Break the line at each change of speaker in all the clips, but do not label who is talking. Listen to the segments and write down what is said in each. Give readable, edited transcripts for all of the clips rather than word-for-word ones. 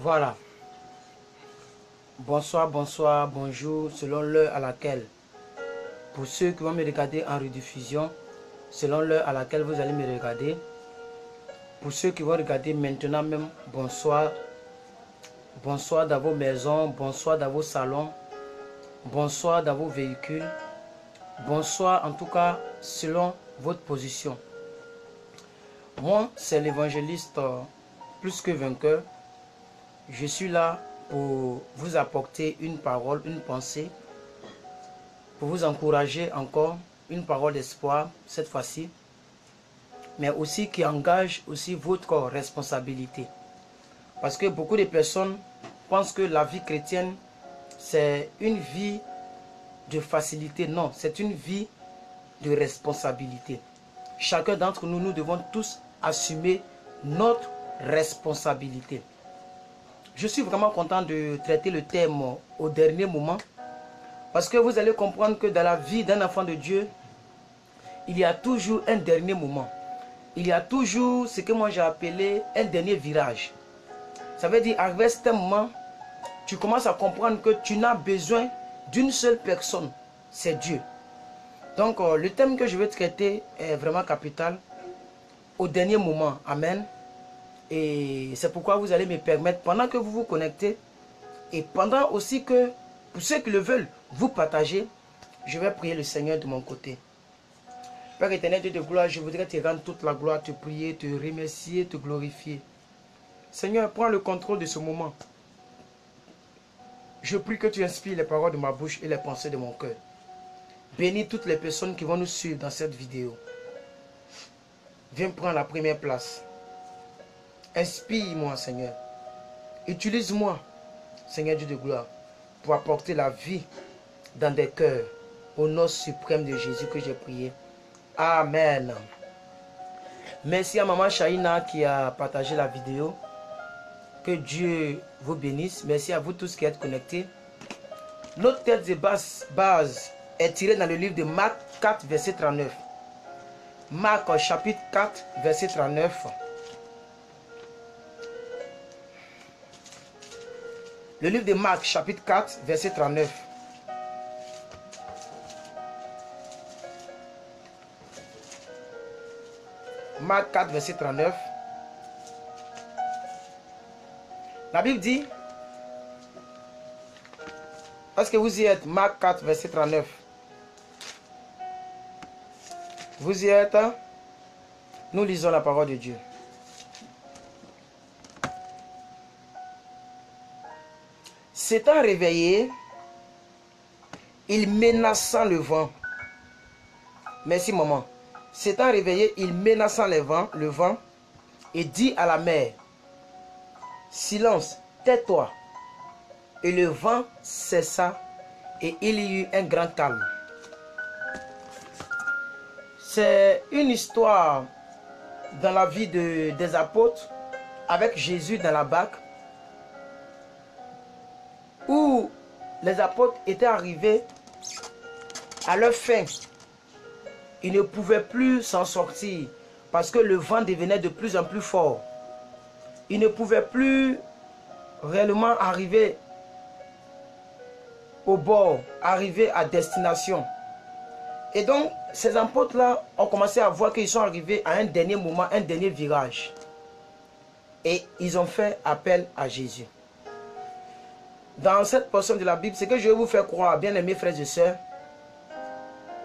Voilà. Bonsoir, bonsoir, bonjour, selon l'heure à laquelle. Pour ceux qui vont me regarder en rediffusion, selon l'heure à laquelle vous allez me regarder. Pour ceux qui vont regarder maintenant même, bonsoir. Bonsoir dans vos maisons, bonsoir dans vos salons, bonsoir dans vos véhicules. Bonsoir en tout cas selon votre position. Moi, c'est l'évangéliste plus que vainqueur. Je suis là pour vous apporter une parole, une pensée, pour vous encourager encore, une parole d'espoir cette fois-ci, mais aussi qui engage aussi votre responsabilité. Parce que beaucoup de personnes pensent que la vie chrétienne, c'est une vie de facilité. Non, c'est une vie de responsabilité. Chacun d'entre nous, nous devons tous assumer notre responsabilité. Je suis vraiment content de traiter le thème au dernier moment, parce que vous allez comprendre que dans la vie d'un enfant de Dieu, il y a toujours un dernier moment. Il y a toujours ce que moi j'ai appelé un dernier virage. Ça veut dire, avec ce moment, tu commences à comprendre que tu n'as besoin d'une seule personne, c'est Dieu. Donc, le thème que je vais traiter est vraiment capital, au dernier moment. Amen. Et c'est pourquoi vous allez me permettre, pendant que vous vous connectez, et pendant aussi que, pour ceux qui le veulent, vous partagez, je vais prier le Seigneur de mon côté. Père éternel, Dieu de gloire, je voudrais te rendre toute la gloire, te prier, te remercier, te glorifier. Seigneur, prends le contrôle de ce moment. Je prie que tu inspires les paroles de ma bouche et les pensées de mon cœur. Bénis toutes les personnes qui vont nous suivre dans cette vidéo. Viens prendre la première place. Inspire-moi, Seigneur. Utilise-moi, Seigneur Dieu de gloire, pour apporter la vie dans des cœurs. Au nom suprême de Jésus que j'ai prié. Amen. Merci à Maman Shaina qui a partagé la vidéo. Que Dieu vous bénisse. Merci à vous tous qui êtes connectés. Notre texte de base est tiré dans le livre de Marc 4, verset 39. Marc chapitre 4, verset 39. Le livre de Marc chapitre 4, verset 39. Marc 4, verset 39. La Bible dit, est-ce que vous y êtes? Marc 4, verset 39. Vous y êtes? Nous lisons la parole de Dieu. S'étant réveillé, il menaçant le vent. Merci maman. S'étant réveillé, il menaçant le vent et dit à la mer, silence, tais-toi. Et le vent cessa et il y eut un grand calme. C'est une histoire dans la vie des apôtres avec Jésus dans la barque, où les apôtres étaient arrivés à leur fin. Ils ne pouvaient plus s'en sortir parce que le vent devenait de plus en plus fort. Ils ne pouvaient plus réellement arriver au bord, arriver à destination. Et donc, ces apôtres-là ont commencé à voir qu'ils sont arrivés à un dernier moment, un dernier virage. Et ils ont fait appel à Jésus. Dans cette portion de la Bible, ce que je vais vous faire croire, bien aimés frères et sœurs,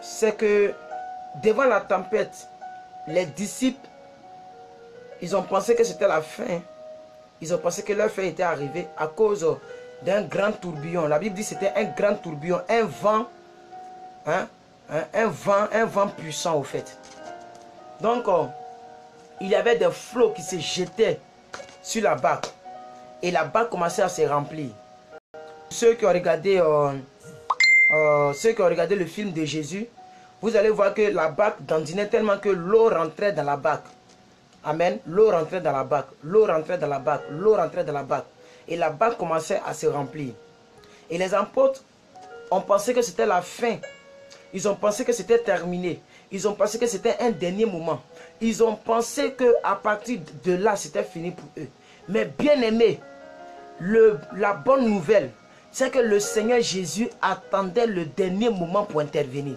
c'est que devant la tempête, les disciples, ils ont pensé que c'était la fin. Ils ont pensé que leur fin était arrivée à cause d'un grand tourbillon. La Bible dit que c'était un grand tourbillon, un vent, un vent puissant au fait. Donc, il y avait des flots qui se jetaient sur la barque. Et la barque commençait à se remplir. Ceux qui ont regardé le film de Jésus, vous allez voir que la barque dandinait tellement que l'eau rentrait dans la barque. Amen. L'eau rentrait dans la barque, l'eau rentrait dans la barque, l'eau rentrait dans la barque. Et la barque commençait à se remplir. Et les apôtres ont pensé que c'était la fin. Ils ont pensé que c'était terminé. Ils ont pensé que c'était un dernier moment. Ils ont pensé qu'à partir de là, c'était fini pour eux. Mais bien aimé, la bonne nouvelle, c'est que le Seigneur Jésus attendait le dernier moment pour intervenir.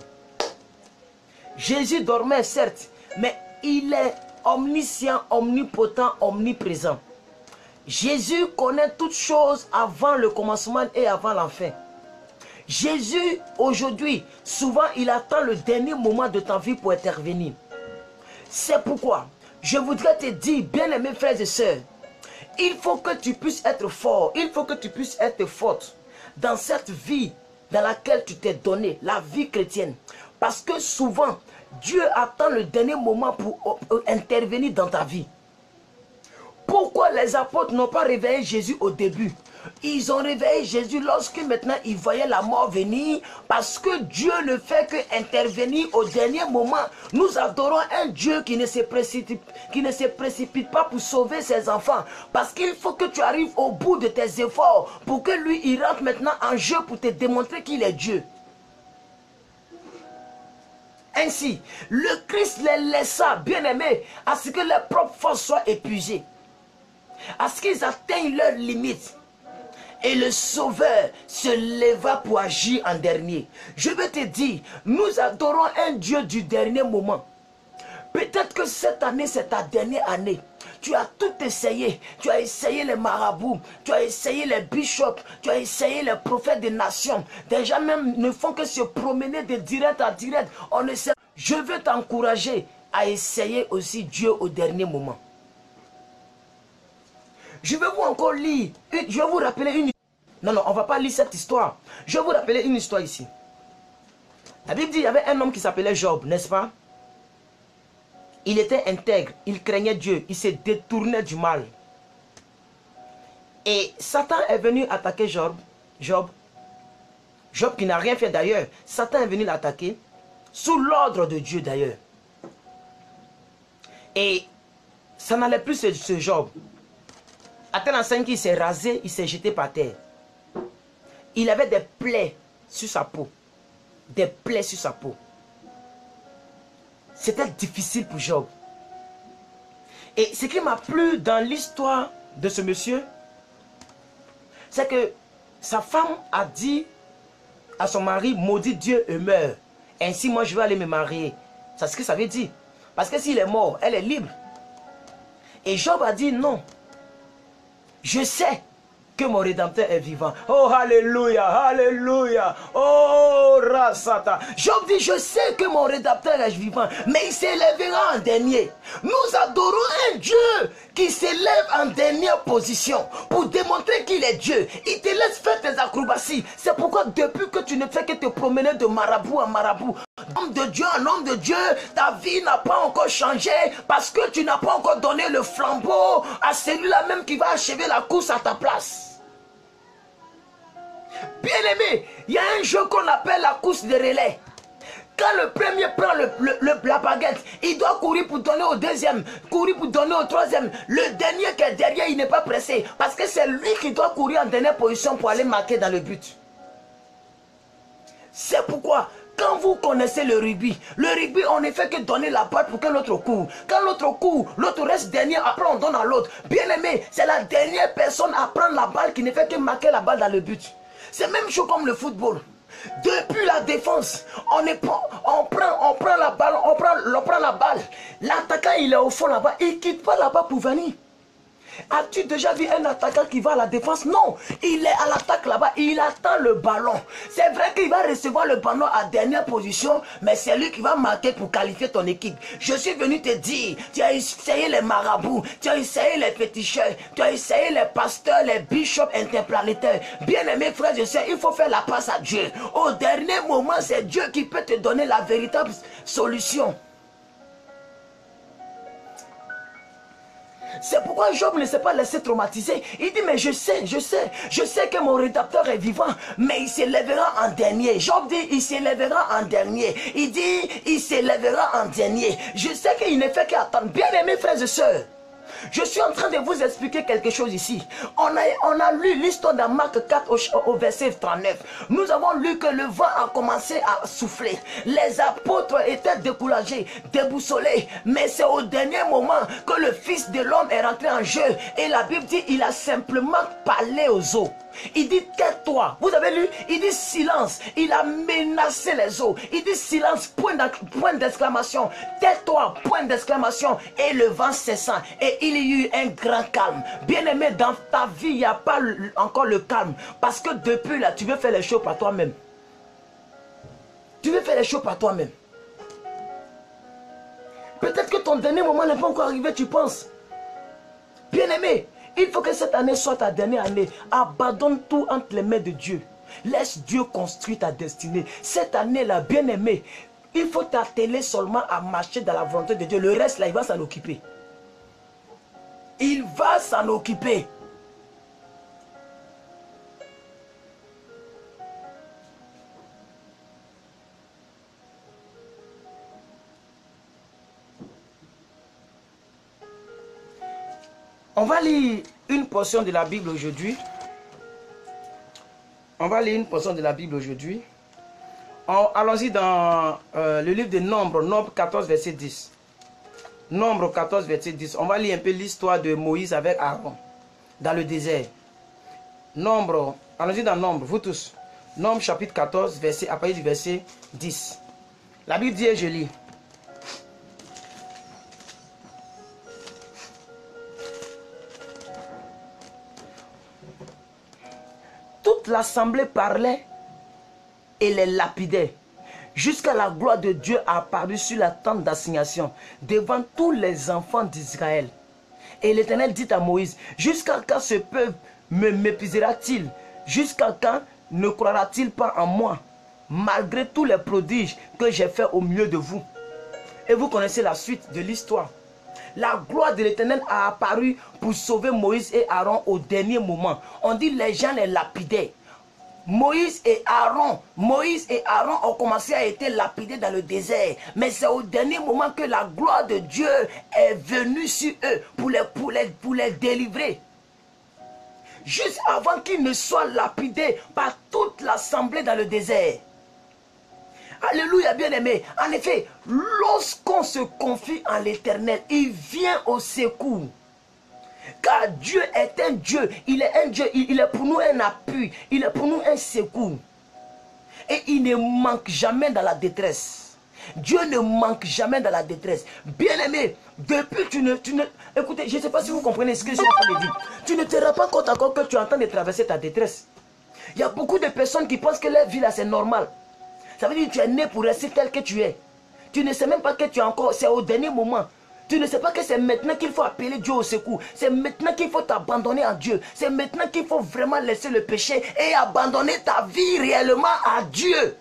Jésus dormait certes, mais il est omniscient, omnipotent, omniprésent. Jésus connaît toutes choses avant le commencement et avant la fin. Jésus, aujourd'hui, souvent, il attend le dernier moment de ta vie pour intervenir. C'est pourquoi je voudrais te dire, bien-aimés frères et sœurs, il faut que tu puisses être fort, il faut que tu puisses être forte dans cette vie dans laquelle tu t'es donné, la vie chrétienne. Parce que souvent, Dieu attend le dernier moment pour intervenir dans ta vie. Pourquoi les apôtres n'ont pas réveillé Jésus au début? Ils ont réveillé Jésus lorsque maintenant ils voyaient la mort venir, parce que Dieu ne fait que intervenir au dernier moment. Nous adorons un Dieu qui ne se précipite pas pour sauver ses enfants, parce qu'il faut que tu arrives au bout de tes efforts pour que lui il rentre maintenant en jeu pour te démontrer qu'il est Dieu. Ainsi, le Christ les laissa, bien-aimés, à ce que leurs propres forces soient épuisées, à ce qu'ils atteignent leurs limites. Et le Sauveur se leva pour agir en dernier. Je veux te dire, nous adorons un Dieu du dernier moment. Peut-être que cette année, c'est ta dernière année. Tu as tout essayé. Tu as essayé les marabouts, tu as essayé les bishops, tu as essayé les prophètes des nations. Des gens même ne font que se promener de direct à direct. On ne sait. Je veux t'encourager à essayer aussi Dieu au dernier moment. Je vais vous encore lire, je vais vous rappeler une... Non, on ne va pas lire cette histoire. Je vais vous rappeler une histoire ici. La Bible dit qu'il y avait un homme qui s'appelait Job, n'est-ce pas? Il était intègre, il craignait Dieu, il se détournait du mal. Et Satan est venu attaquer Job qui n'a rien fait d'ailleurs. Satan est venu l'attaquer, sous l'ordre de Dieu d'ailleurs. Et ça n'allait plus ce Job. À tel enseigne qu'il s'est rasé, il s'est jeté par terre. Il avait des plaies sur sa peau. Des plaies sur sa peau. C'était difficile pour Job. Et ce qui m'a plu dans l'histoire de ce monsieur, c'est que sa femme a dit à son mari, maudit Dieu et meurt. Ainsi moi je vais aller me marier. C'est ce que ça veut dire. Parce que s'il est mort, elle est libre. Et Job a dit non. Je sais que mon Rédempteur est vivant. Oh, alléluia, alléluia. Oh, rasata. Job dit, je sais que mon Rédempteur est vivant, mais il s'élèvera en dernier. Nous adorons un Dieu qui s'élève en dernière position pour démontrer qu'il est Dieu. Il te laisse faire tes acrobaties. C'est pourquoi depuis que tu ne fais que te promener de marabout en marabout, homme de Dieu en homme de Dieu, ta vie n'a pas encore changé parce que tu n'as pas encore donné le flambeau à celui-là même qui va achever la course à ta place. Bien aimé, il y a un jeu qu'on appelle la course de relais. Quand le premier prend la baguette, il doit courir pour donner au deuxième, courir pour donner au troisième. Le dernier qui est derrière, il n'est pas pressé parce que c'est lui qui doit courir en dernière position pour aller marquer dans le but. C'est pourquoi, quand vous connaissez le rugby, on ne fait que donner la balle pour que l'autre court. Quand l'autre court, l'autre reste dernier, après on donne à l'autre. Bien aimé, c'est la dernière personne à prendre la balle qui ne fait que marquer la balle dans le but. C'est même chose comme le football. Depuis la défense, on prend la balle, on prend la balle. L'attaquant il est au fond là-bas, il ne quitte pas là-bas pour venir. As-tu déjà vu un attaquant qui va à la défense? Non, il est à l'attaque là-bas, il attend le ballon. C'est vrai qu'il va recevoir le ballon à dernière position, mais c'est lui qui va marquer pour qualifier ton équipe. Je suis venu te dire, tu as essayé les marabouts, tu as essayé les féticheurs, tu as essayé les pasteurs, les bishops interplanétaires. Bien aimés frères et sœurs, il faut faire la passe à Dieu. Au dernier moment, c'est Dieu qui peut te donner la véritable solution. C'est pourquoi Job ne s'est pas laissé traumatiser. Il dit, mais je sais que mon Rédempteur est vivant, mais il s'élèvera en dernier. Job dit, il s'élèvera en dernier. Il dit, il s'élèvera en dernier. Je sais qu'il ne fait qu'attendre. Bien aimés frères et sœurs, Je suis en train de vous expliquer quelque chose ici. On a lu l'histoire de Marc 4 au verset 39. Nous avons lu que le vent a commencé à souffler. Les apôtres étaient découragés, déboussolés. Mais c'est au dernier moment que le Fils de l'homme est rentré en jeu. Et la Bible dit, il a simplement parlé aux eaux. Il dit tais-toi. Vous avez lu? Il dit silence. Il a menacé les eaux. Il dit silence, point d'exclamation. Tais-toi, point d'exclamation. Et le vent cessa. Et il y eut un grand calme. Bien-aimé, dans ta vie, il n'y a pas encore le calme. Parce que depuis là, tu veux faire les choses par toi-même. Tu veux faire les choses par toi-même. Peut-être que ton dernier moment n'est pas encore arrivé, tu penses. Bien-aimé, il faut que cette année soit ta dernière année. Abandonne tout entre les mains de Dieu. Laisse Dieu construire ta destinée. Cette année-là, bien-aimé, il faut t'atteler seulement à marcher dans la volonté de Dieu. Le reste, là, il va s'en occuper. Il va s'en occuper. On va lire une portion de la Bible aujourd'hui. On va lire une portion de la Bible aujourd'hui. Allons-y dans le livre de Nombre, Nombre 14, verset 10. Nombre 14, verset 10. On va lire un peu l'histoire de Moïse avec Aaron dans le désert. Nombre, allons-y dans Nombre, vous tous. Nombre chapitre 14, verset, à partir du verset 10. La Bible dit, et je lis. Toute l'assemblée parlait et les lapidait, jusqu'à la gloire de Dieu apparut sur la tente d'assignation, devant tous les enfants d'Israël. Et l'Éternel dit à Moïse, jusqu'à quand ce peuple me méprisera-t-il? Jusqu'à quand ne croira-t-il pas en moi, malgré tous les prodiges que j'ai faits au milieu de vous? Et vous connaissez la suite de l'histoire. La gloire de l'Éternel a apparu pour sauver Moïse et Aaron au dernier moment. On dit les gens les lapidaient. Moïse et Aaron ont commencé à être lapidés dans le désert. Mais c'est au dernier moment que la gloire de Dieu est venue sur eux pour les délivrer. Juste avant qu'ils ne soient lapidés par toute l'assemblée dans le désert. Alléluia, bien-aimé. En effet, lorsqu'on se confie en l'Éternel, il vient au secours. Car Dieu est un Dieu. Il est un Dieu. Il est pour nous un appui. Il est pour nous un secours. Et il ne manque jamais dans la détresse. Dieu ne manque jamais dans la détresse. Bien-aimé, depuis écoutez, je ne sais pas si vous comprenez ce que je suis en train de dire. Tu ne te rends pas compte encore que tu es en train de traverser ta détresse. Il y a beaucoup de personnes qui pensent que leur vie là c'est normal. Ça veut dire que tu es né pour rester tel que tu es. Tu ne sais même pas que tu es encore, c'est au dernier moment. Tu ne sais pas que c'est maintenant qu'il faut appeler Dieu au secours. C'est maintenant qu'il faut t'abandonner à Dieu. C'est maintenant qu'il faut vraiment laisser le péché et abandonner ta vie réellement à Dieu.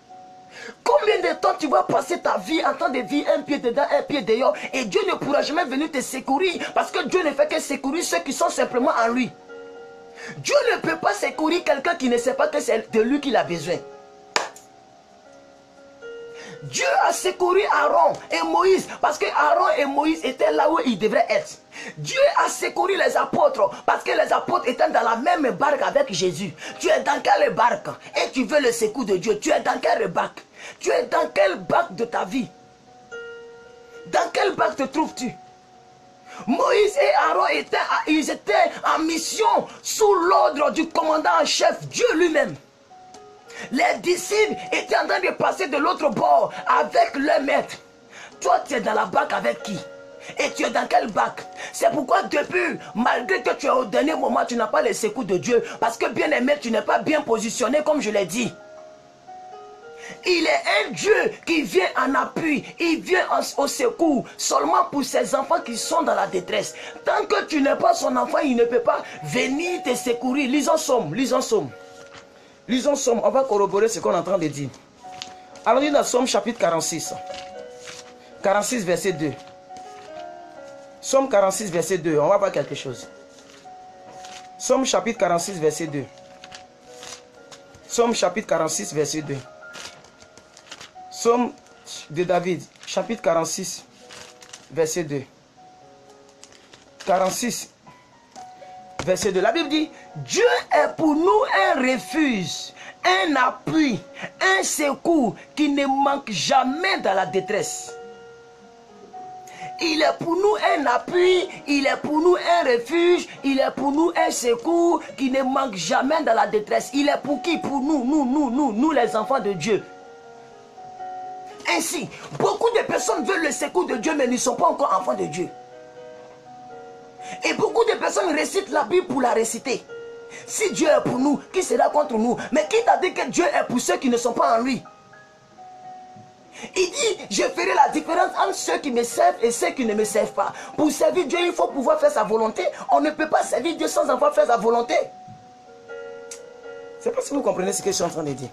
Combien de temps tu vas passer ta vie en train de vivre un pied dedans, un pied dehors, et Dieu ne pourra jamais venir te secourir parce que Dieu ne fait que secourir ceux qui sont simplement en lui. Dieu ne peut pas secourir quelqu'un qui ne sait pas que c'est de lui qu'il a besoin. Dieu a secouru Aaron et Moïse parce que Aaron et Moïse étaient là où ils devraient être. Dieu a secouru les apôtres parce que les apôtres étaient dans la même barque avec Jésus. Tu es dans quelle barque et tu veux le secours de Dieu? Tu es dans quelle barque? Tu es dans quelle barque de ta vie? Dans quelle barque te trouves-tu? Moïse et Aaron ils étaient en mission sous l'ordre du commandant en chef, Dieu lui-même. Les disciples étaient en train de passer de l'autre bord avec leur maître. Toi, tu es dans la barque avec qui? Et tu es dans quelle barque? C'est pourquoi depuis, malgré que tu es au dernier moment, tu n'as pas les secours de Dieu. Parce que bien aimé, tu n'es pas bien positionné comme je l'ai dit. Il est un Dieu qui vient en appui, il vient au secours seulement pour ses enfants qui sont dans la détresse. Tant que tu n'es pas son enfant, il ne peut pas venir te secourir. Lisons Somme, lisons Somme. Lisons Somme, on va corroborer ce qu'on est en train de dire. Allons-y dans Somme chapitre 46. 46 verset 2. Somme 46 verset 2, on va voir quelque chose. Somme chapitre 46 verset 2. Somme chapitre 46 verset 2. Somme de David, chapitre 46, verset 2. 46, verset 2. La Bible dit, Dieu est pour nous un refuge, un appui, un secours qui ne manque jamais dans la détresse. Il est pour nous un appui, il est pour nous un refuge, il est pour nous un secours qui ne manque jamais dans la détresse. Il est pour qui? Pour nous les enfants de Dieu. Ainsi, beaucoup de personnes veulent le secours de Dieu mais ne sont pas encore enfants de Dieu. Et beaucoup de personnes récitent la Bible pour la réciter. Si Dieu est pour nous, qui sera contre nous? Mais qui t'a dit que Dieu est pour ceux qui ne sont pas en lui? Il dit, je ferai la différence entre ceux qui me servent et ceux qui ne me servent pas. Pour servir Dieu, il faut pouvoir faire sa volonté. On ne peut pas servir Dieu sans avoir fait sa volonté. Je ne sais pas si vous comprenez ce que je suis en train de dire.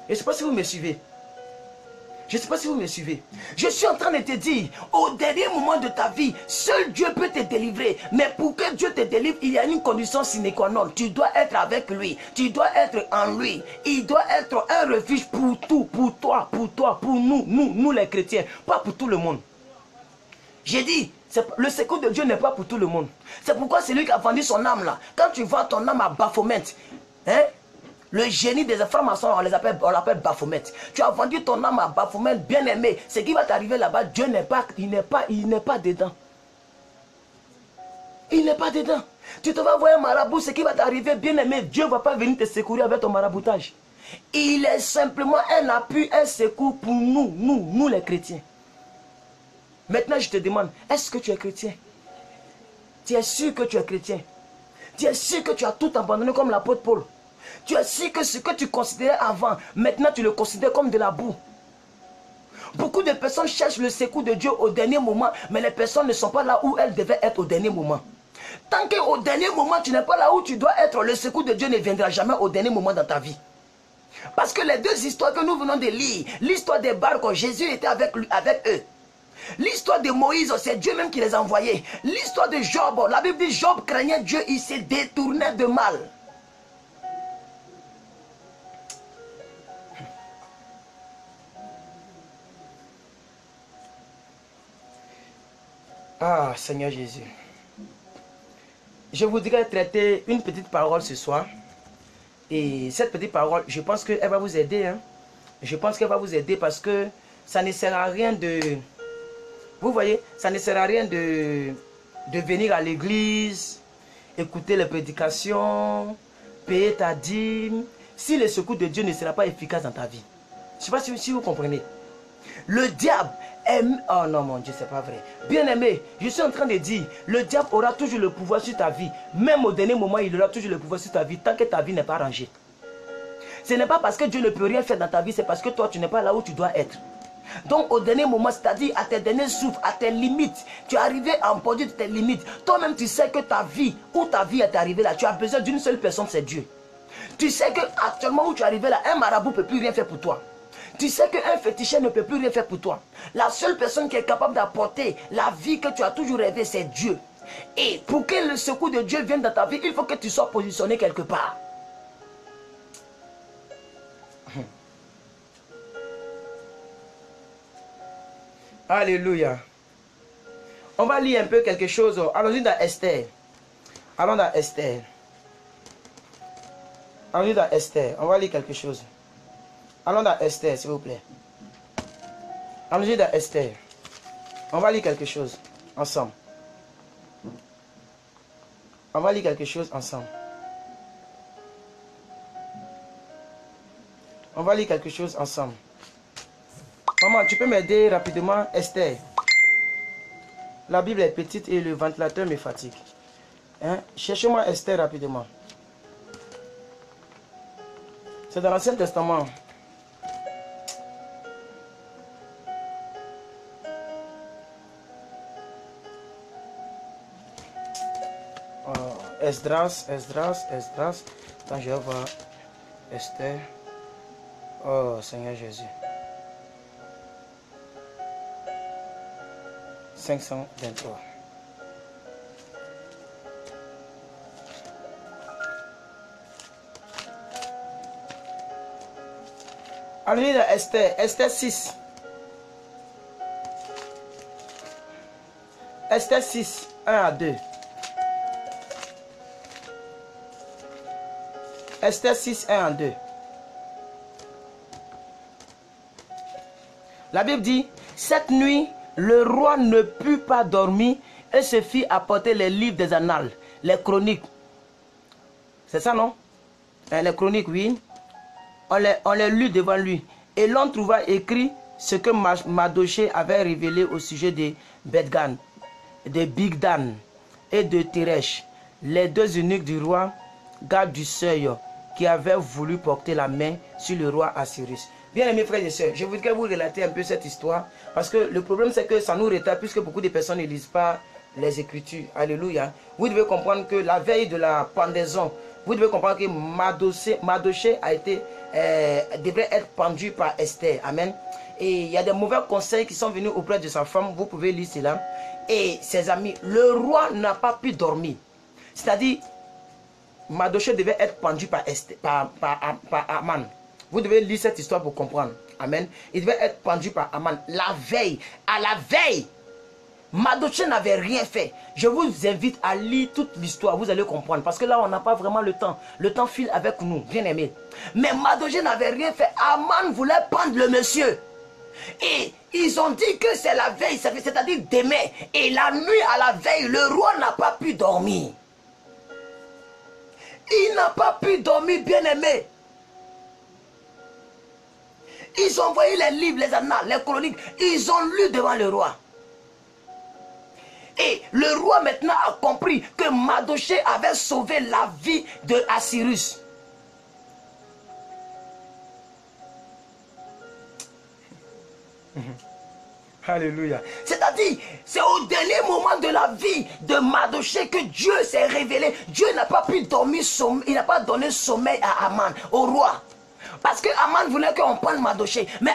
Je ne sais pas si vous me suivez. Je ne sais pas si vous me suivez. Je suis en train de te dire, au dernier moment de ta vie, seul Dieu peut te délivrer. Mais pour que Dieu te délivre, il y a une condition sine qua non. Tu dois être avec lui. Tu dois être en lui. Il doit être un refuge pour tout, pour toi, pour nous les chrétiens. Pas pour tout le monde. J'ai dit, le secours de Dieu n'est pas pour tout le monde. C'est pourquoi c'est lui qui a vendu son âme là. Quand tu vois ton âme à Baphomet, hein? Le génie des francs-maçons, on l'appelle Baphomet. Tu as vendu ton âme à Baphomet, bien aimé. Ce qui va t'arriver là-bas, Dieu n'est pas, il n'est pas dedans. Il n'est pas dedans. Tu te vas voir un marabout, ce qui va t'arriver, bien aimé, Dieu ne va pas venir te secourir avec ton maraboutage. Il est simplement un appui, un secours pour nous les chrétiens. Maintenant, je te demande, est-ce que tu es chrétien? Tu es sûr que tu es chrétien? Tu es sûr que tu as tout abandonné comme l'apôtre Paul? Tu es sûr que ce que tu considérais avant, maintenant tu le considères comme de la boue. Beaucoup de personnes cherchent le secours de Dieu au dernier moment, mais les personnes ne sont pas là où elles devaient être au dernier moment. Tant qu'au dernier moment, tu n'es pas là où tu dois être, le secours de Dieu ne viendra jamais au dernier moment dans ta vie. Parce que les deux histoires que nous venons de lire, l'histoire des barques, Jésus était avec eux. L'histoire de Moïse, c'est Dieu même qui les a envoyés. L'histoire de Job, la Bible dit Job craignait Dieu, il s'est détourné de mal. Ah, Seigneur Jésus. Je voudrais traiter une petite parole ce soir. Et cette petite parole, je pense qu'elle va vous aider. Hein. Je pense qu'elle va vous aider parce que ça ne sert à rien de... Vous voyez, ça ne sert à rien de venir à l'église, écouter les prédications, payer ta dîme, si le secours de Dieu ne sera pas efficace dans ta vie. Je ne sais pas si vous comprenez. Le diable aime... Oh non mon Dieu, c'est pas vrai. Bien aimé, je suis en train de dire, le diable aura toujours le pouvoir sur ta vie. Même au dernier moment, il aura toujours le pouvoir sur ta vie tant que ta vie n'est pas rangée. Ce n'est pas parce que Dieu ne peut rien faire dans ta vie, c'est parce que toi, tu n'es pas là où tu dois être. Donc au dernier moment, c'est-à-dire à tes derniers souffles, à tes limites, tu es arrivé à emporter tes limites. Toi-même, tu sais que ta vie, où ta vie est arrivée là, tu as besoin d'une seule personne, c'est Dieu. Tu sais que actuellement où tu es arrivé là, un marabout ne peut plus rien faire pour toi. Tu sais qu'un féticheur ne peut plus rien faire pour toi. La seule personne qui est capable d'apporter la vie que tu as toujours rêvé, c'est Dieu. Et pour que le secours de Dieu vienne dans ta vie, il faut que tu sois positionné quelque part. Alléluia. On va lire un peu quelque chose. Allons-y dans Esther. Allons dans Esther. Allons-y dans Esther. On va lire quelque chose. Allons dans Esther, s'il vous plaît. Allons-y dans Esther. On va lire quelque chose ensemble. On va lire quelque chose ensemble. On va lire quelque chose ensemble. Maman, tu peux m'aider rapidement, Esther. La Bible est petite et le ventilateur me fatigue. Hein? Cherchez-moi Esther rapidement. C'est dans l'Ancien Testament. Esdras. Attends, je vais voir Esther. Oh, Seigneur Jésus. 523. Allez dans Esther. Esther 6. Esther 6, 1 à 2. Esther 6, 1 en 2. La Bible dit, cette nuit, le roi ne put pas dormir et se fit apporter les livres des annales, les chroniques. C'est ça, non? Les chroniques, oui. On les lut devant lui. Et l'on trouva écrit ce que Mardochée avait révélé au sujet de Beth-Gan, de Bigdan et de Teresh, les deux eunuques du roi, gardes du seuil, qui avaient voulu porter la main sur le roi Assyrus. Bien aimés frères et sœurs, je voudrais vous relater un peu cette histoire, parce que le problème c'est que ça nous retarde, puisque beaucoup de personnes ne lisent pas les Écritures. Alléluia. Vous devez comprendre que la veille de la pendaison, vous devez comprendre que Mardochée a été, devrait être pendu par Esther. Amen. Et il y a des mauvais conseils qui sont venus auprès de sa femme. Vous pouvez lire cela. Et ses amis, le roi n'a pas pu dormir. C'est-à-dire, Mardochée devait être pendu par Aman. Vous devez lire cette histoire pour comprendre. Amen. Il devait être pendu par Aman. La veille, à la veille, Mardochée n'avait rien fait. Je vous invite à lire toute l'histoire, vous allez comprendre. Parce que là, on n'a pas vraiment le temps. Le temps file avec nous, bien aimé. Mais Mardochée n'avait rien fait. Aman voulait prendre le monsieur. Et ils ont dit que c'est la veille, c'est-à-dire demain. Et la nuit à la veille, le roi n'a pas pu dormir. Il n'a pas pu dormir, bien aimé. Ils ont envoyé les livres, les annales, les chroniques. Ils ont lu devant le roi. Et le roi maintenant a compris que Mardochée avait sauvé la vie de Assyrus. Alléluia. C'est-à-dire, c'est au dernier moment de la vie de Mardochée que Dieu s'est révélé. Dieu n'a pas pu dormir, il n'a pas donné sommeil à Aman, au roi. Parce que Aman voulait qu'on prenne Mardochée. Mais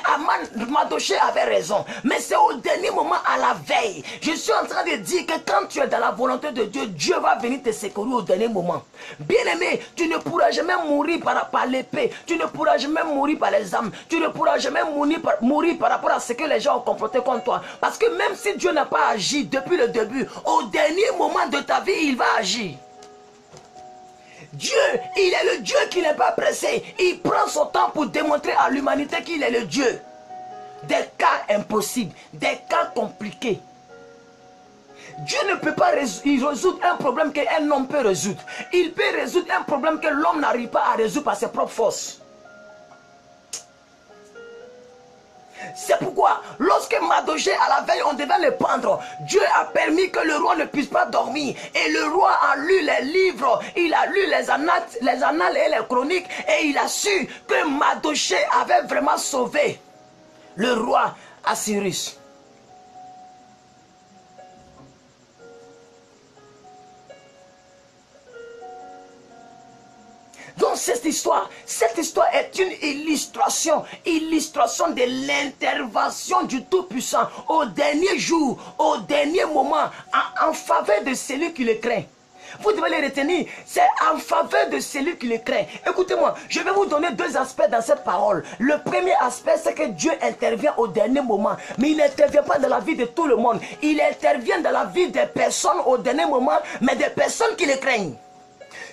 Mardochée avait raison. Mais c'est au dernier moment, à la veille. Je suis en train de dire que quand tu es dans la volonté de Dieu, Dieu va venir te secourir au dernier moment. Bien aimé, tu ne pourras jamais mourir par l'épée. Tu ne pourras jamais mourir par les âmes. Tu ne pourras jamais mourir par rapport à ce que les gens ont comporté contre toi. Parce que même si Dieu n'a pas agi depuis le début, au dernier moment de ta vie, il va agir. Dieu, il est le Dieu qui n'est pas pressé. Il prend son temps pour démontrer à l'humanité qu'il est le Dieu. Des cas impossibles, des cas compliqués. Dieu ne peut pas résoudre un problème qu'un homme peut résoudre. Il peut résoudre un problème que l'homme n'arrive pas à résoudre par ses propres forces. C'est pourquoi, lorsque Mardochée, à la veille, on devait le pendre, Dieu a permis que le roi ne puisse pas dormir. Et le roi a lu les livres, il a lu les annales et les chroniques, et il a su que Mardochée avait vraiment sauvé le roi Assyrus. Donc cette histoire est une illustration de l'intervention du Tout-Puissant au dernier jour, au dernier moment, en faveur de celui qui le craint. Vous devez les retenir, c'est en faveur de celui qui le craint. Écoutez-moi, je vais vous donner deux aspects dans cette parole. Le premier aspect, c'est que Dieu intervient au dernier moment, mais il n'intervient pas dans la vie de tout le monde. Il intervient dans la vie des personnes au dernier moment, mais des personnes qui le craignent.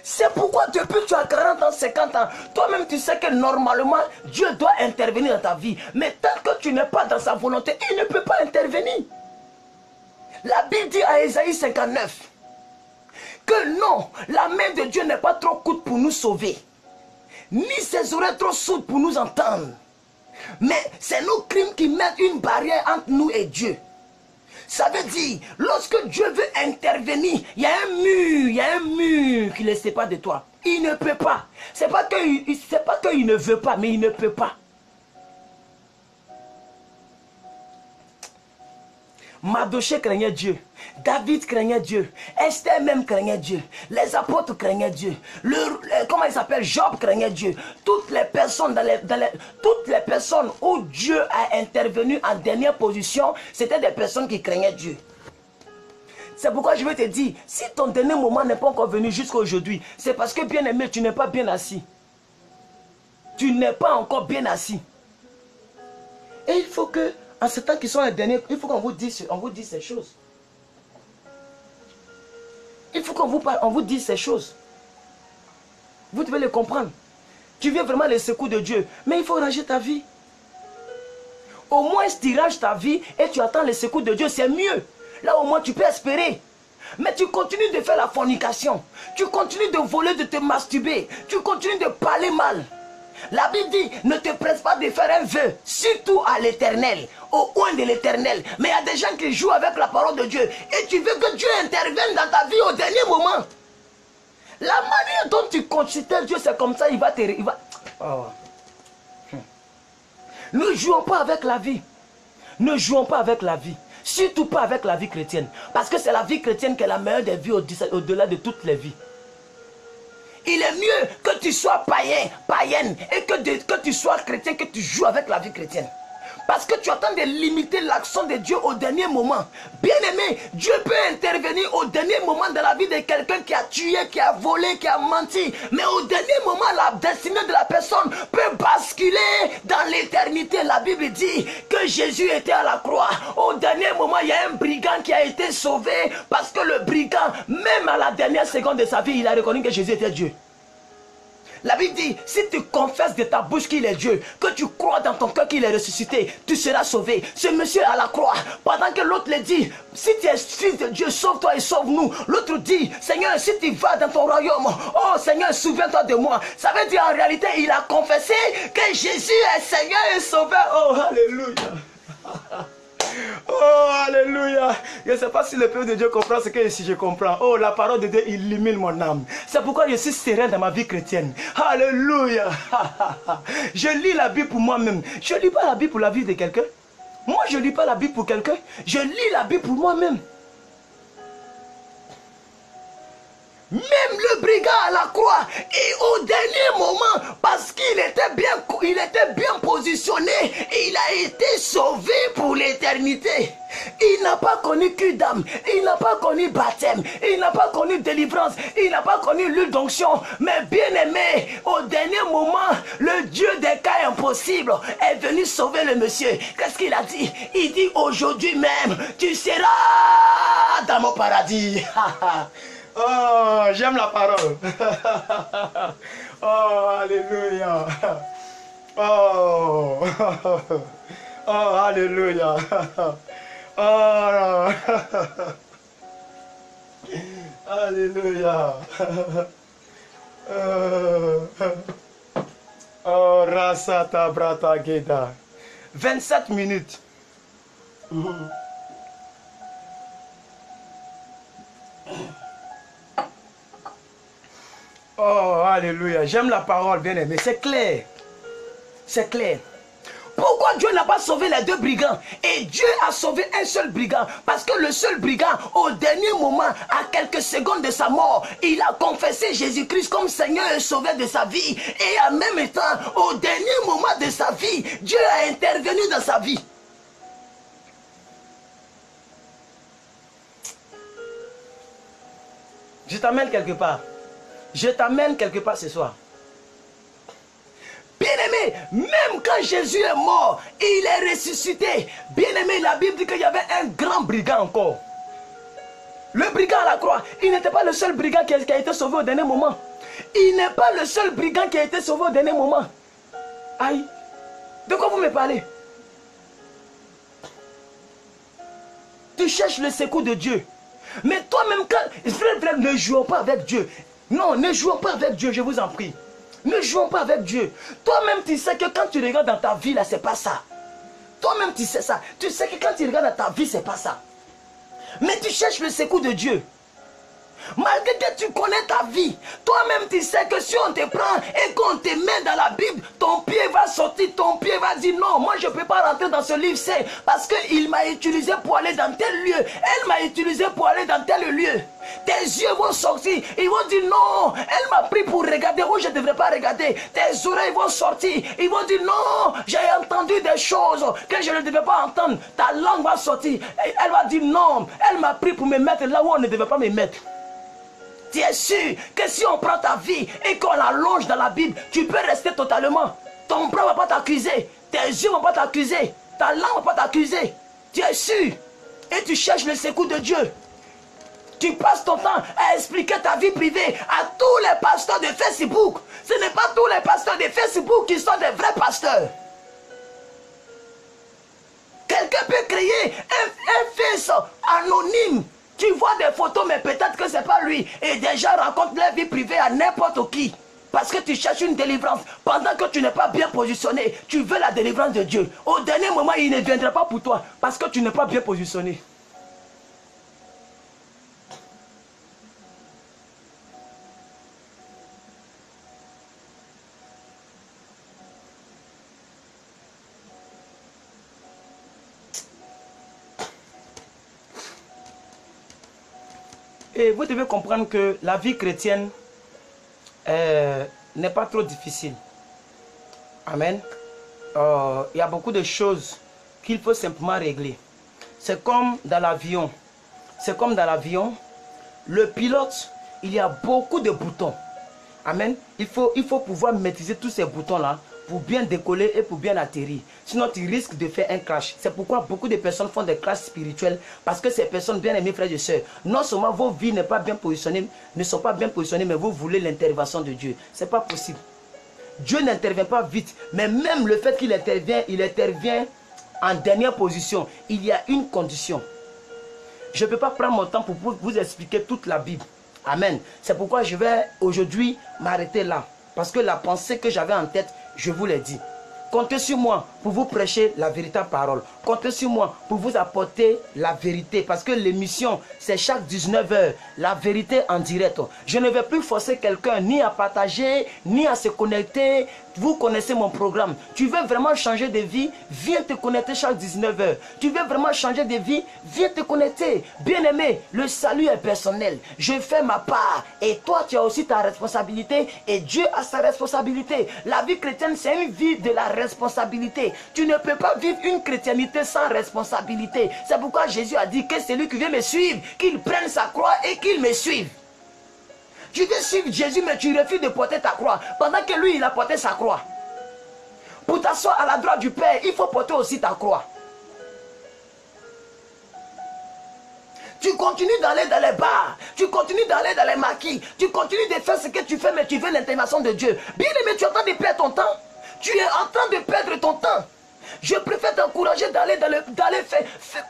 C'est pourquoi depuis que tu as 40 ans, 50 ans, toi-même tu sais que normalement, Dieu doit intervenir dans ta vie. Mais tant que tu n'es pas dans sa volonté, il ne peut pas intervenir. La Bible dit à Ésaïe 59 que non, la main de Dieu n'est pas trop courte pour nous sauver, ni ses oreilles trop sourdes pour nous entendre. Mais c'est nos crimes qui mettent une barrière entre nous et Dieu. Ça veut dire, lorsque Dieu veut intervenir, il y a un mur qui le sépare de toi. Il ne peut pas. C'est pas qu'il ne veut pas, mais il ne peut pas. Mardochée craignait Dieu. David craignait Dieu. Esther même craignait Dieu. Les apôtres craignaient Dieu. Comment il s'appelle? Job craignait Dieu. Toutes les personnes où Dieu a intervenu en dernière position, c'était des personnes qui craignaient Dieu. C'est pourquoi je vais te dire, si ton dernier moment n'est pas encore venu jusqu'à aujourd'hui, c'est parce que, bien aimé, tu n'es pas bien assis. Tu n'es pas encore bien assis. Et il faut que, en ce temps qui sont les derniers, il faut qu'on vous dise ces choses. Il faut qu'on vous dise ces choses. Vous devez les comprendre. tu veux vraiment les secours de Dieu, mais il faut ranger ta vie. Au moins, tu ranges ta vie et tu attends les secours de Dieu, c'est mieux. Là, au moins, tu peux espérer. Mais tu continues de faire la fornication. Tu continues de voler, de te masturber. Tu continues de parler mal. La Bible dit, ne te presse pas de faire un vœu, surtout à l'éternel, au coin de l'éternel. Mais il y a des gens qui jouent avec la parole de Dieu. Et tu veux que Dieu intervienne dans ta vie au dernier moment. La manière dont tu considères Dieu, c'est comme ça, il va te... Oh. Ne jouons pas avec la vie. Ne jouons pas avec la vie. Surtout pas avec la vie chrétienne. Parce que c'est la vie chrétienne qui est la meilleure des vies au-delà de toutes les vies. Il est mieux que tu sois païen, païenne, et que tu sois chrétien, que tu joues avec la vie chrétienne. Parce que tu attends de limiter l'action de Dieu au dernier moment. Bien aimé, Dieu peut intervenir au dernier moment de la vie de quelqu'un qui a tué, qui a volé, qui a menti. Mais au dernier moment, la destinée de la personne peut basculer dans l'éternité. La Bible dit que Jésus était à la croix. Au dernier moment, il y a un brigand qui a été sauvé. Parce que le brigand, même à la dernière seconde de sa vie, il a reconnu que Jésus était Dieu. La Bible dit, si tu confesses de ta bouche qu'il est Dieu, que tu crois dans ton cœur qu'il est ressuscité, tu seras sauvé. Ce monsieur à la croix, pendant que l'autre le dit, si tu es fils de Dieu, sauve-toi et sauve-nous. L'autre dit, Seigneur, si tu vas dans ton royaume, oh Seigneur, souviens-toi de moi. Ça veut dire en réalité, il a confessé que Jésus est Seigneur et Sauveur. Oh, alléluia. Oh, alléluia. Je ne sais pas si le peuple de Dieu comprend ce que si je comprends. Oh, la parole de Dieu illumine mon âme. C'est pourquoi je suis serein dans ma vie chrétienne. Alléluia. Je lis la Bible pour moi-même. Je ne lis pas la Bible pour la vie de quelqu'un. Moi, je ne lis pas la Bible pour quelqu'un. Je lis la Bible pour moi-même. Même le brigand à la croix, et au dernier moment, parce qu'il était bien positionné, il a été sauvé pour l'éternité. Il n'a pas connu cul d'âme, il n'a pas connu baptême, il n'a pas connu délivrance, il n'a pas connu l'huile d'onction. Mais bien aimé, au dernier moment, le Dieu des cas impossibles est venu sauver le monsieur. Qu'est-ce qu'il a dit? Il dit aujourd'hui même, tu seras dans mon paradis. Oh, j'aime la parole. Oh, alléluia. Oh, oh, alléluia. Oh, alléluia. Oh, Rasata Brata Geda. 27 minutes. Oh, alléluia. J'aime la parole, bien aimé. C'est clair. C'est clair. Pourquoi Dieu n'a pas sauvé les deux brigands? Et Dieu a sauvé un seul brigand. Parce que le seul brigand, au dernier moment, à quelques secondes de sa mort, il a confessé Jésus-Christ comme Seigneur et Sauveur de sa vie. Et en même temps, au dernier moment de sa vie, Dieu a intervenu dans sa vie. Je t'amène quelque part. Je t'amène quelque part ce soir. Bien-aimé, même quand Jésus est mort, il est ressuscité. Bien-aimé, la Bible dit qu'il y avait un grand brigand encore. Le brigand à la croix, il n'était pas le seul brigand qui a été sauvé au dernier moment. Il n'est pas le seul brigand qui a été sauvé au dernier moment. Aïe, de quoi vous me parlez? Tu cherches le secours de Dieu. Mais toi-même, frère, ne jouons pas avec Dieu. Non, ne jouons pas avec Dieu, je vous en prie. Ne jouons pas avec Dieu. Toi-même, tu sais que quand tu regardes dans ta vie, là, c'est pas ça. Toi-même, tu sais ça. Tu sais que quand tu regardes dans ta vie, c'est pas ça. Mais tu cherches le secours de Dieu. Malgré que tu connais ta vie, toi-même tu sais que si on te prend et qu'on te met dans la Bible, ton pied va sortir, ton pied va dire non, moi je ne peux pas rentrer dans ce livre, c'est parce qu'il m'a utilisé pour aller dans tel lieu, elle m'a utilisé pour aller dans tel lieu. Tes yeux vont sortir, ils vont dire non, elle m'a pris pour regarder où je ne devrais pas regarder. Tes oreilles vont sortir, ils vont dire non, j'ai entendu des choses que je ne devais pas entendre. Ta langue va sortir, et elle va dire non, elle m'a pris pour me mettre là où on ne devait pas me mettre. Tu es sûr que si on prend ta vie et qu'on l'allonge dans la Bible, tu peux rester totalement. Ton bras ne va pas t'accuser, tes yeux ne vont pas t'accuser, ta langue ne va pas t'accuser. Tu es sûr et tu cherches le secours de Dieu. Tu passes ton temps à expliquer ta vie privée à tous les pasteurs de Facebook. Ce n'est pas tous les pasteurs de Facebook qui sont des vrais pasteurs. Quelqu'un peut créer un fils anonyme. Tu vois des photos, mais peut-être que ce n'est pas lui. Et déjà raconte leur vie privée à n'importe qui. Parce que tu cherches une délivrance. Pendant que tu n'es pas bien positionné, tu veux la délivrance de Dieu. Au dernier moment, il ne viendra pas pour toi. Parce que tu n'es pas bien positionné. Et vous devez comprendre que la vie chrétienne n'est pas trop difficile. Amen. Il y a beaucoup de choses qu'il faut simplement régler. C'est comme dans l'avion. C'est comme dans l'avion. Le pilote, il y a beaucoup de boutons. Amen. Il faut pouvoir maîtriser tous ces boutons-là pour bien décoller et pour bien atterrir. Sinon, tu risques de faire un crash. C'est pourquoi beaucoup de personnes font des crashs spirituels. Parce que ces personnes, bien aimées frères et sœurs, non seulement vos vies ne sont pas bien positionnées, mais vous voulez l'intervention de Dieu. Ce n'est pas possible. Dieu n'intervient pas vite. Mais même le fait qu'il intervient en dernière position. Il y a une condition. Je ne peux pas prendre mon temps pour vous expliquer toute la Bible. Amen. C'est pourquoi je vais aujourd'hui m'arrêter là. Parce que la pensée que j'avais en tête, je vous l'ai dit. Comptez sur moi pour vous prêcher la véritable parole. Comptez sur moi pour vous apporter la vérité. Parce que l'émission, c'est chaque 19 h. La vérité en direct. Je ne vais plus forcer quelqu'un ni à partager, ni à se connecter. Vous connaissez mon programme. Tu veux vraiment changer de vie, viens te connecter chaque 19 h. Tu veux vraiment changer de vie, viens te connecter. Bien-aimé, le salut est personnel. Je fais ma part. Et toi, tu as aussi ta responsabilité. Et Dieu a sa responsabilité. La vie chrétienne, c'est une vie de la responsabilité. Tu ne peux pas vivre une chrétienté sans responsabilité. C'est pourquoi Jésus a dit que celui qui veut me suivre, qu'il prenne sa croix et qu'il me suive. Tu veux suivre Jésus, mais tu refuses de porter ta croix. Pendant que lui, il a porté sa croix. Pour t'asseoir à la droite du Père, il faut porter aussi ta croix. Tu continues d'aller dans les bars. Tu continues d'aller dans les maquis. Tu continues de faire ce que tu fais, mais tu veux l'intervention de Dieu. Bien aimé, tu es en train de perdre ton temps. Tu es en train de perdre ton temps. Je préfère t'encourager d'aller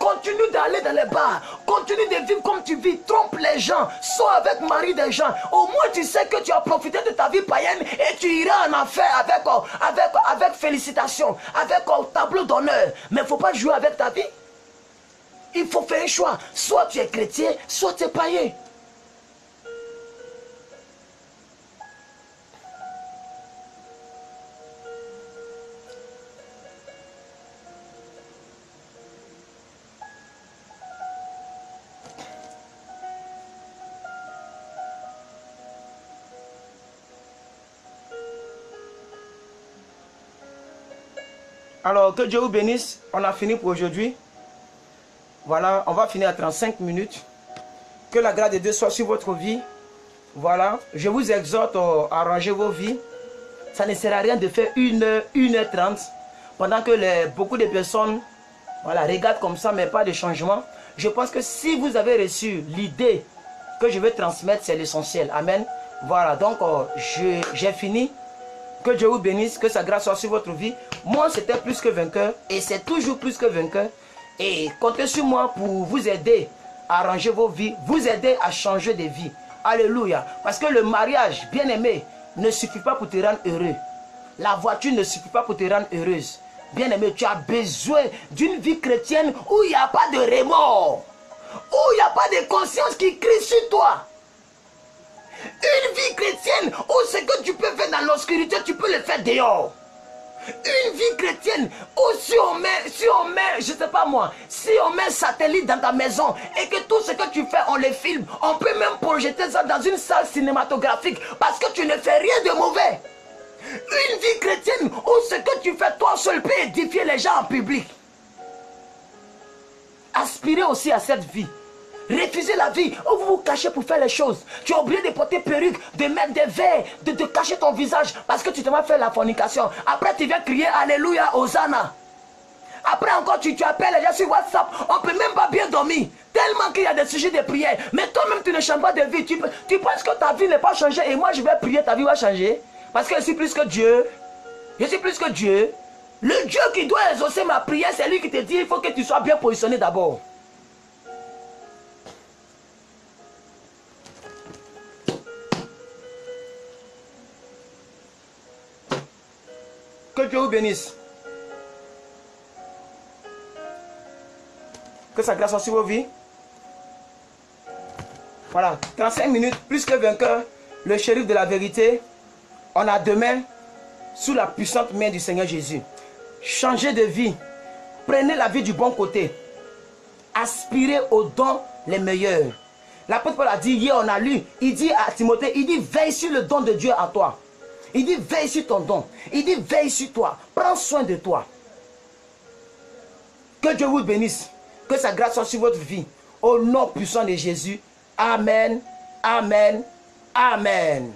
continue d'aller dans les bars, continue de vivre comme tu vis, trompe les gens, sois avec Marie des gens. Au moins tu sais que tu as profité de ta vie païenne et tu iras en enfer avec félicitations, avec tableau d'honneur. Mais il ne faut pas jouer avec ta vie. Il faut faire un choix. Soit tu es chrétien, soit tu es païen. Alors, que Dieu vous bénisse. On a fini pour aujourd'hui. Voilà, on va finir à 35 minutes. Que la grâce de Dieu soit sur votre vie. Voilà, je vous exhorte à arranger vos vies. Ça ne sert à rien de faire 1h30 pendant que beaucoup de personnes regardent comme ça, mais pas de changement. Je pense que si vous avez reçu l'idée que je vais transmettre, c'est l'essentiel. Amen. Voilà, donc j'ai fini. Que Dieu vous bénisse, que sa grâce soit sur votre vie. Moi, c'était plus que vainqueur et c'est toujours plus que vainqueur. Et comptez sur moi pour vous aider à arranger vos vies, vous aider à changer de vie. Alléluia. Parce que le mariage, bien aimé, ne suffit pas pour te rendre heureux. La voiture ne suffit pas pour te rendre heureuse. Bien aimé, tu as besoin d'une vie chrétienne où il n'y a pas de remords, où il n'y a pas de conscience qui crie sur toi. Une vie chrétienne où ce que tu peux faire dans l'obscurité, tu peux le faire dehors. Une vie chrétienne où si on met, je sais pas moi, si on met un satellite dans ta maison et que tout ce que tu fais, on le filme, on peut même projeter ça dans une salle cinématographique parce que tu ne fais rien de mauvais. Une vie chrétienne où ce que tu fais toi seul peut édifier les gens en public. Aspirez aussi à cette vie. Refusez la vie où vous vous cachez pour faire les choses. Tu as oublié de porter perruque, de mettre des verres, de cacher ton visage parce que tu te vas faire la fornication. Après tu viens crier Alléluia, Hosanna. Après encore, tu appelles les gens sur WhatsApp. On ne peut même pas bien dormir. Tellement qu'il y a des sujets de prière. Mais toi-même, tu ne changes pas de vie. Tu penses que ta vie n'est pas changée et moi, je vais prier, ta vie va changer. Parce que je suis plus que Dieu. Je suis plus que Dieu. Le Dieu qui doit exaucer ma prière, c'est lui qui te dit il faut que tu sois bien positionné d'abord. Que Dieu vous bénisse. Que sa grâce soit sur vos vies. Voilà, 35 minutes, plus que vainqueur, le shérif de la vérité. On a demain sous la puissante main du Seigneur Jésus. Changez de vie. Prenez la vie du bon côté. Aspirez aux dons les meilleurs. L'apôtre Paul a dit, hier on a lu, il dit à Timothée, il dit veille sur le don de Dieu à toi. Il dit veille sur ton don. Il dit veille sur toi. Prends soin de toi. Que Dieu vous bénisse. Que sa grâce soit sur votre vie. Au nom puissant de Jésus. Amen. Amen. Amen.